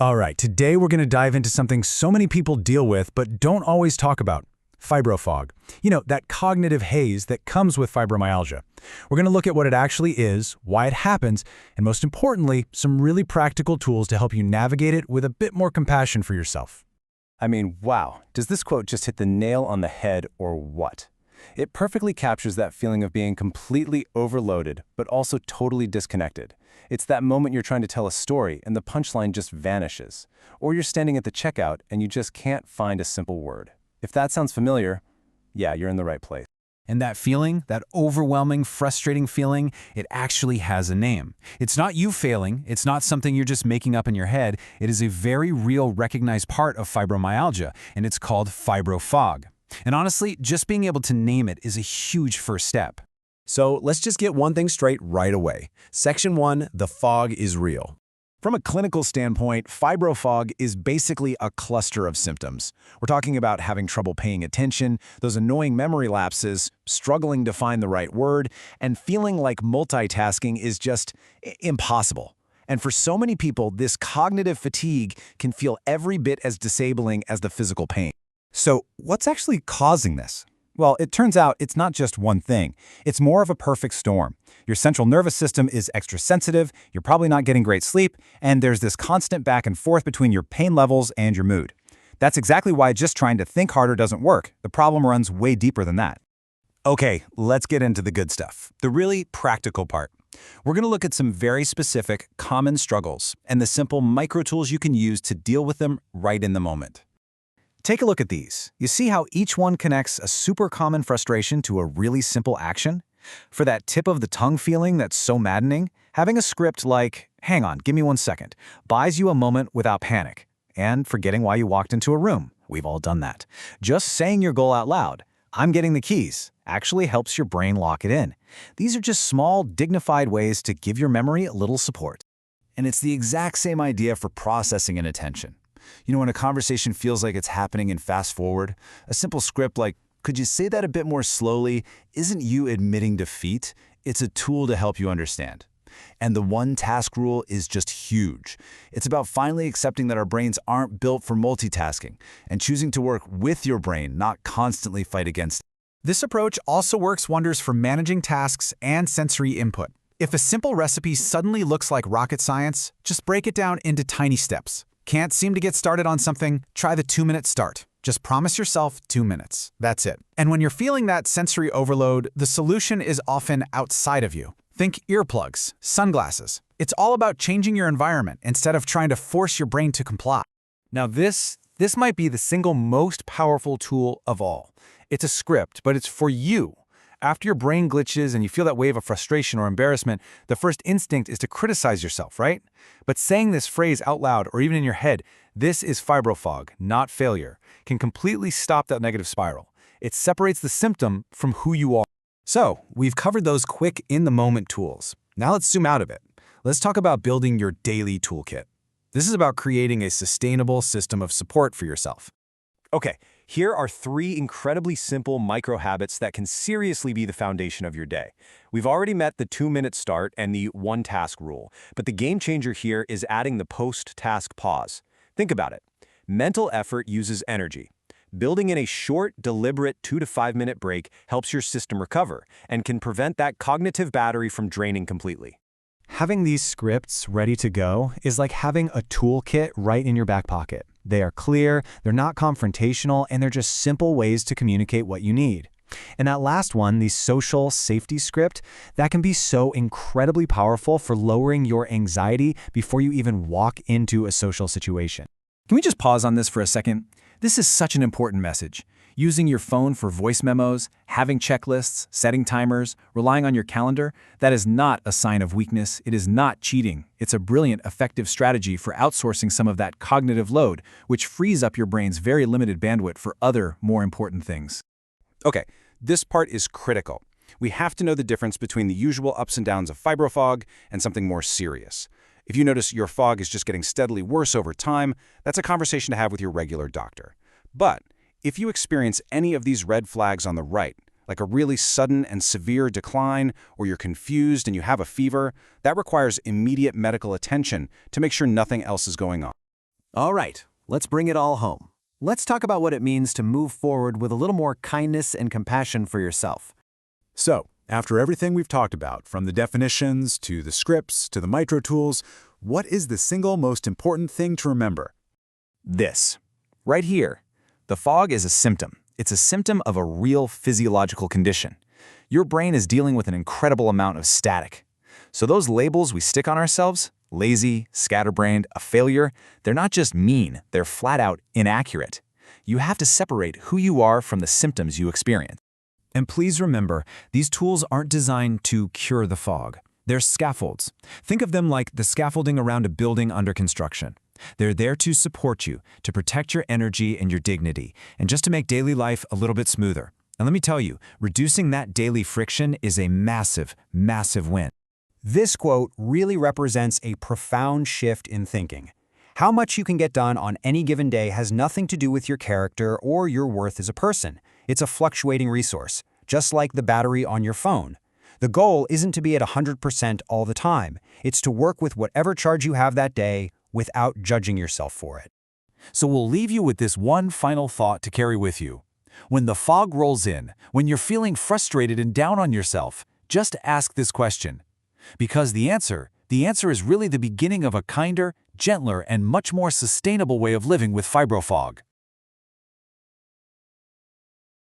All right, today we're going to dive into something so many people deal with but don't always talk about: fibrofog. You know, that cognitive haze that comes with fibromyalgia. We're going to look at what it actually is, why it happens, and most importantly, some really practical tools to help you navigate it with a bit more compassion for yourself. I mean, wow, does this quote just hit the nail on the head or what? It perfectly captures that feeling of being completely overloaded, but also totally disconnected. It's that moment you're trying to tell a story and the punchline just vanishes. Or you're standing at the checkout and you just can't find a simple word. If that sounds familiar, yeah, you're in the right place. And that feeling, that overwhelming, frustrating feeling, it actually has a name. It's not you failing. It's not something you're just making up in your head. It is a very real, recognized part of fibromyalgia, and it's called fibrofog. And honestly, just being able to name it is a huge first step. So let's just get one thing straight right away. Section 1, the fog is real. From a clinical standpoint, fibrofog is basically a cluster of symptoms. We're talking about having trouble paying attention, those annoying memory lapses, struggling to find the right word, and feeling like multitasking is just impossible. And for so many people, this cognitive fatigue can feel every bit as disabling as the physical pain. So what's actually causing this? Well, it turns out it's not just one thing. It's more of a perfect storm. Your central nervous system is extra sensitive, you're probably not getting great sleep, and there's this constant back and forth between your pain levels and your mood. That's exactly why just trying to think harder doesn't work. The problem runs way deeper than that. Okay, let's get into the good stuff, the really practical part. We're going to look at some very specific, common struggles and the simple micro tools you can use to deal with them right in the moment. Take a look at these. You see how each one connects a super common frustration to a really simple action? For that tip of the tongue feeling that's so maddening, having a script like, "Hang on, give me 1 second," buys you a moment without panic. And forgetting why you walked into a room. We've all done that. Just saying your goal out loud, "I'm getting the keys," actually helps your brain lock it in. These are just small, dignified ways to give your memory a little support. And it's the exact same idea for processing and attention. You know, when a conversation feels like it's happening in fast forward, a simple script like, "Could you say that a bit more slowly?" isn't you admitting defeat, it's a tool to help you understand. And the one task rule is just huge. It's about finally accepting that our brains aren't built for multitasking and choosing to work with your brain, not constantly fight against it. This approach also works wonders for managing tasks and sensory input. If a simple recipe suddenly looks like rocket science, just break it down into tiny steps. Can't seem to get started on something? Try the 2-minute start. Just promise yourself 2 minutes. That's it. And when you're feeling that sensory overload, the solution is often outside of you. Think earplugs, sunglasses. It's all about changing your environment instead of trying to force your brain to comply. Now this might be the single most powerful tool of all. It's a script, but it's for you. After your brain glitches and you feel that wave of frustration or embarrassment, the first instinct is to criticize yourself, right? But saying this phrase out loud or even in your head, "This is fibrofog, not failure," can completely stop that negative spiral. It separates the symptom from who you are. So, we've covered those quick, in-the-moment tools. Now let's zoom out a bit. Let's talk about building your daily toolkit. This is about creating a sustainable system of support for yourself. Okay, here are 3 incredibly simple micro habits that can seriously be the foundation of your day. We've already met the 2-minute start and the 1-task rule, but the game changer here is adding the post-task pause. Think about it. Mental effort uses energy. Building in a short, deliberate 2 to 5-minute break helps your system recover and can prevent that cognitive battery from draining completely. Having these scripts ready to go is like having a toolkit right in your back pocket. They are clear, they're not confrontational, and they're just simple ways to communicate what you need. And that last one, the social safety script, that can be so incredibly powerful for lowering your anxiety before you even walk into a social situation. Can we just pause on this for a second? This is such an important message. Using your phone for voice memos, having checklists, setting timers, relying on your calendar, that is not a sign of weakness. It is not cheating. It's a brilliant, effective strategy for outsourcing some of that cognitive load, which frees up your brain's very limited bandwidth for other, more important things. Okay, this part is critical. We have to know the difference between the usual ups and downs of fibrofog and something more serious. If you notice your fog is just getting steadily worse over time, that's a conversation to have with your regular doctor. But if you experience any of these red flags on the right, like a really sudden and severe decline, or you're confused and you have a fever, that requires immediate medical attention to make sure nothing else is going on. All right, let's bring it all home. Let's talk about what it means to move forward with a little more kindness and compassion for yourself. So, after everything we've talked about, from the definitions to the scripts to the micro tools, what is the single most important thing to remember? This. Right here. The fog is a symptom. It's a symptom of a real physiological condition. Your brain is dealing with an incredible amount of static. So those labels we stick on ourselves, lazy, scatterbrained, a failure, they're not just mean, they're flat out inaccurate. You have to separate who you are from the symptoms you experience. And please remember, these tools aren't designed to cure the fog. They're scaffolds. Think of them like the scaffolding around a building under construction. They're there to support you, to protect your energy and your dignity, and just to make daily life a little bit smoother. And let me tell you, reducing that daily friction is a massive, massive win. This quote really represents a profound shift in thinking. How much you can get done on any given day has nothing to do with your character or your worth as a person. It's a fluctuating resource, just like the battery on your phone. The goal isn't to be at 100% all the time. It's to work with whatever charge you have that day without judging yourself for it. So we'll leave you with this one final thought to carry with you. When the fog rolls in, when you're feeling frustrated and down on yourself, just ask this question. Because the answer is really the beginning of a kinder, gentler, and much more sustainable way of living with fibrofog.